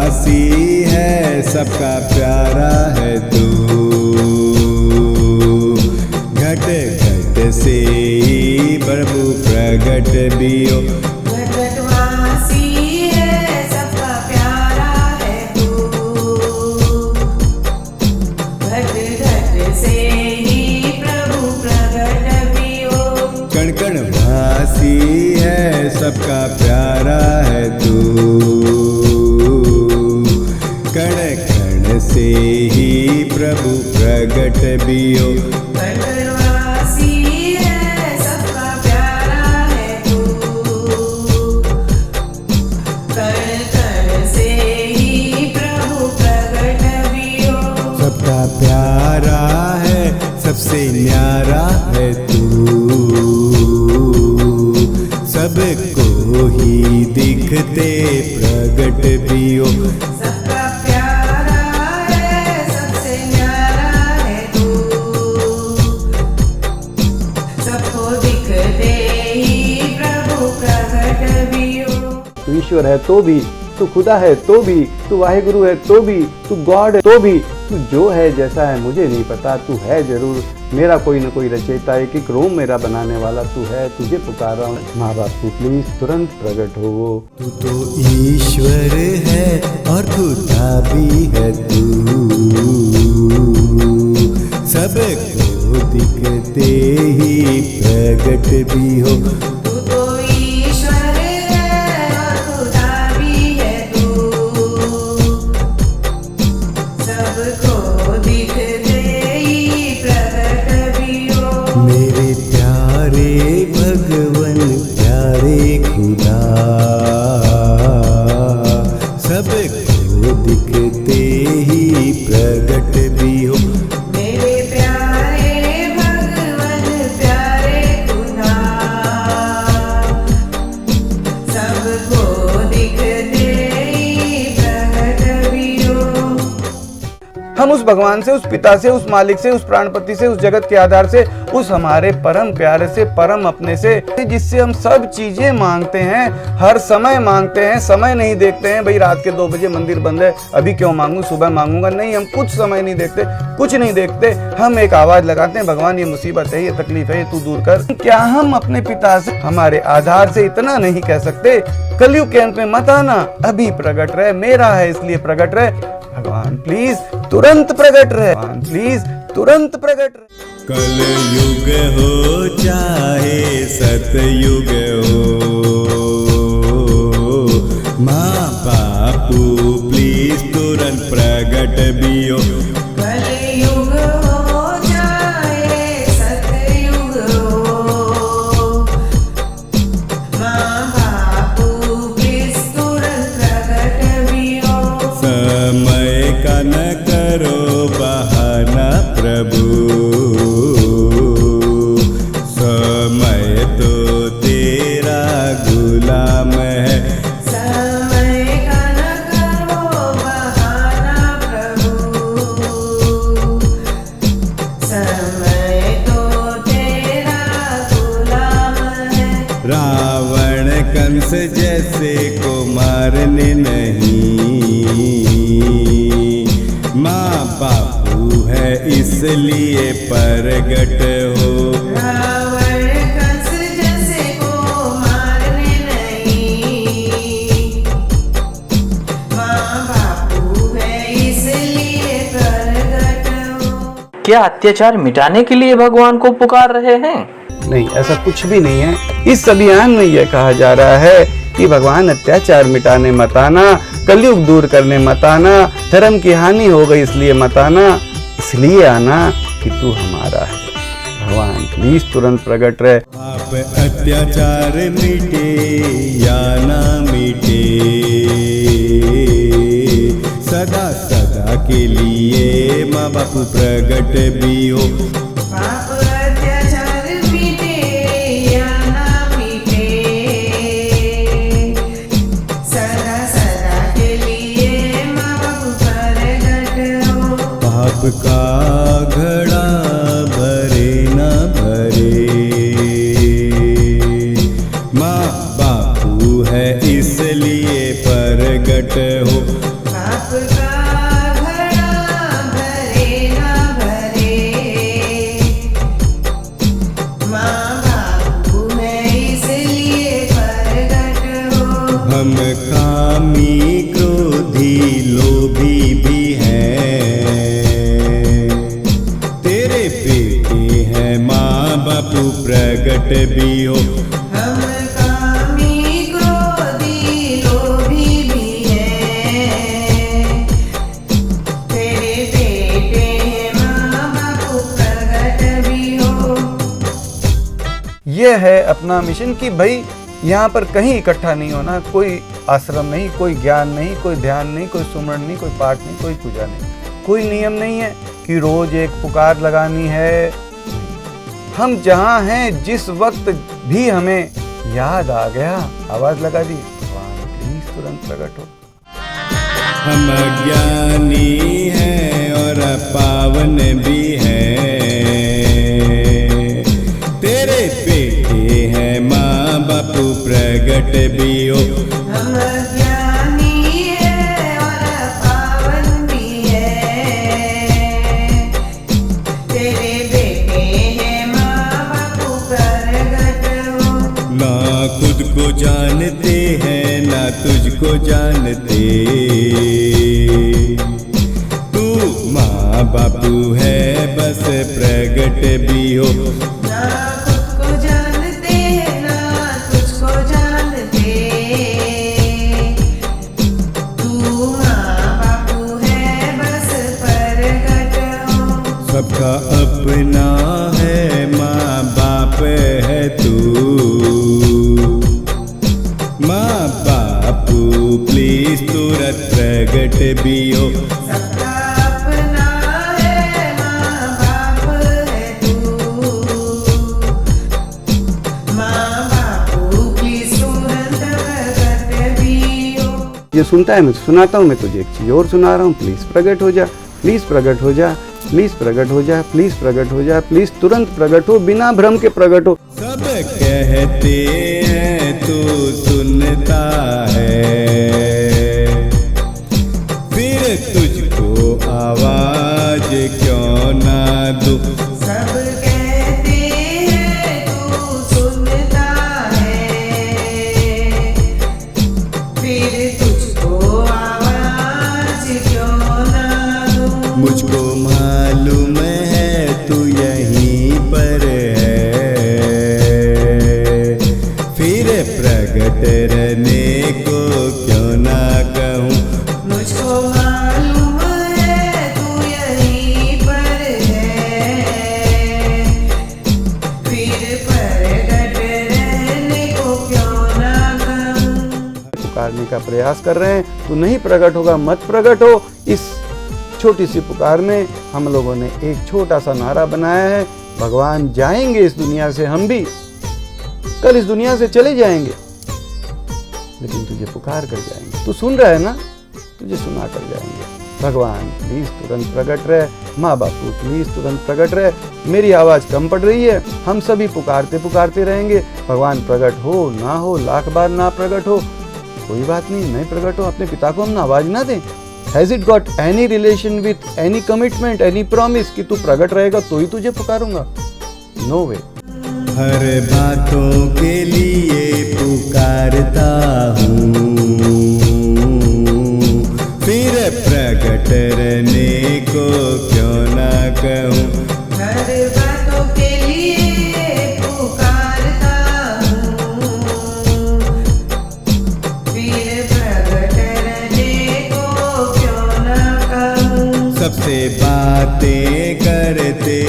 वासी है, सबका प्यारा है तू। घट घट से ही प्रभु प्रगट भी हो। घट घट वासी है, सबका प्यारा है तू। घट घट से ही प्रभु प्रगट भी हो। कण कण वासी है, सबका प्यारा है तू। कण कण से ही प्रभु प्रगट भी हो। कण कण वासी है, सबका प्यारा है तू। कण कण से ही प्रभु प्रगट भी हो। सबका प्यारा है, सबसे न्यारा है तू। सबको ही दिखते प्रगट भी हो। सबका प्यारा है, सबसे न्यारा है तू। सबको दिखते ही प्रभु प्रगट भी हो। तू ईश्वर है तो भी, तू खुदा है तो भी, तू वाहिगुरु है तो भी, तू गॉड है तो भी, तू जो है जैसा है मुझे नहीं पता, तू है जरूर मेरा कोई न कोई रचयिता, एक एक रोम मेरा बनाने वाला तू है। तुझे पुकार रहा हूँ माँ बाप तू प्लीज तुरंत प्रकट हो। तू तो ईश्वर है और खुदा भी है तू। सबको दिखते ही प्रगट भी हो। तू तो ईश्वर है और खुदा भी है तू। सबको दिखते ही प्रगट भी हो। मेरे प्यारे भगवन प्यारे खुदा, सबको दिखते ही प्रगट भी हो। मेरे प्यारे भगवन प्यारे खुदा, सबको दिखते ही प्रगट भी हो। हम उस भगवान से, उस पिता से, उस मालिक से, उस प्राणपति से, उस जगत के आधार से, उस हमारे परम प्यारे से, परम अपने से, जिससे हम सब चीजें मांगते हैं, हर समय मांगते हैं, समय नहीं देखते हैं भाई रात के 2 बजे मंदिर बंद है अभी क्यों मांगू, सुबह मांगूंगा, नहीं, हम कुछ समय नहीं देखते, कुछ नहीं देखते। हम एक आवाज लगाते हैं, भगवान ये मुसीबत है, ये तकलीफ है, ये तू दूर कर। क्या हम अपने पिता से, हमारे आधार से इतना नहीं कह सकते, कलयुग के अंत में मत आना, अभी प्रकट रहे, मेरा है इसलिए प्रकट रहे। भगवान प्लीज तुरंत प्रकट रहे, भगवान प्लीज तुरंत प्रकट रहे। कल युग हो चाहे सतयुग हो, माँ बापू प्लीज तुरंत प्रकट भी हो। कलयुग हो चाहे सतयुग हो, माँ बापू प्लीज तुरंत प्रकट भी हो। समय का न करो बहाना प्रभु, समय तो तेरा गुलाम है। समय का न करो बहाना प्रभु, समय तो तेरा गुलाम है। रावण कंस जैसे को मारने नहीं, माँ बापू है इसलिए प्रगट हो। रावण कंस जैसे को मारने नहीं, माँ बापू है इसलिए प्रगट हो। क्या अत्याचार मिटाने के लिए भगवान को पुकार रहे हैं? नहीं, ऐसा कुछ भी नहीं है। इस अभियान में यह कहा जा रहा है कि भगवान अत्याचार मिटाने मत आना, कलयुग दूर करने मत आना, धर्म की हानि हो गई इसलिए मत आना, इसलिए आना कि तू हमारा है। भगवान प्लीज तुरंत प्रकट रहे। पाप अत्याचार मिटे या ना मिटे, सदा सदा के लिए माँ बाप प्रगट भी हो। पाप अत्याचार मिटे या ना मिटे, सदा सदा के लिए माँ बाप प्रगट हो। पाप का घड़ा भरे न भरे, माँ बापू है इसलिए प्रगट हो। आपका घड़ा भरे ना भरे, माँ बापू मैं इसलिए प्रगट हो। हम कामी क्रोधी लोभी भी हैं, तेरे बेटे हैं माँ बापू प्रगट भी हो। हम कामी क्रोधी लोभी भी हैं, तेरे बेटे हैं माँ बापू प्रगट भी हो। ये है अपना मिशन कि भाई यहाँ पर कहीं इकट्ठा नहीं होना, कोई आश्रम नहीं, कोई ज्ञान नहीं, कोई ध्यान नहीं, कोई सुमरण नहीं, कोई पाठ नहीं, कोई पूजा नहीं, कोई नियम नहीं है कि रोज एक पुकार लगानी है। हम जहाँ हैं जिस वक्त भी हमें याद आ गया, आवाज लगा दी, भगवान प्लीज तुरंत प्रकट हो। हम अज्ञानी हैं और पावन भी हैं, तेरे बेटे हैं माँ बापू प्रगट भी हो। हम ज्ञानी हैं और पावन भी हैं, तेरे बेटे हैं माँ बापू प्रगट हो। ना खुद को जानते हैं ना तुझको जानते, तू माँ बापू है बस प्रगट भी हो। ना खुद को जानते ना तुझको जानते, तू माँ बापू है बस प्रगट हो। सबका अपना है माँ बाप है तू, माँ बापू प्लीज तुरंत प्रगट भी हो। सबका अपना है माँ बाप है तू, माँ बापू प्लीज तुरंत प्रगट भी हो। ये सुनता है, मैं सुनाता हूँ, मैं तुझे एक चीज और सुना रहा हूँ, प्लीज प्रकट हो जा, प्लीज प्रकट हो जा, प्लीज प्रकट हो जा, प्लीज प्रकट हो जा, प्लीज तुरंत प्रकट हो, बिना भ्रम के प्रकट हो। सब कहते हैं तू सुनता है, फिर तुझको आवाज क्यों ना दूं। सब कहते हैं तू सुनता है, फिर तुझको आवाज क्यों ना दूं। मुझको मालूम है तू यहीं पर है, फिर प्रगट रहने को क्यों ना कहूँ। मुझको मालूम है तू यहीं पर है, फिर प्रगट रहने को क्यों ना कहूँ। पुकारने का प्रयास कर रहे हैं, तू नहीं प्रकट होगा, मत प्रकट हो। इस छोटी सी पुकार में हम लोगों ने एक छोटा सा नारा बनाया है, भगवान जाएंगे इस दुनिया से, हम भी कल इस दुनिया से चले जाएंगे, लेकिन तुझे पुकार कर जाएंगे। तू सुन रहा है ना, तुझे सुना कर जाएंगे। भगवान प्लीज तुरंत प्रकट रहे, माँ बापू प्लीज तुरंत प्रकट रहे। मेरी आवाज कम पड़ रही है, हम सभी पुकारते पुकारते रहेंगे। भगवान प्रकट हो ना हो, लाख बार ना प्रकट हो, कोई बात नहीं, नहीं प्रकट हो, अपने पिता को हम आवाज ना दें। Has it got any relation with any commitment, any promise कि तू प्रकट रहेगा तो ही तुझे पुकारूंगा? नो वे। हर बातों के लिए पुकारता हूँ, फिर प्रकट रहने को क्यों ना कहूँ। हर बातों के लिए पुकारता हूँ, फिर प्रगट रहने को क्यों ना कहूँ। सबसे बातें करते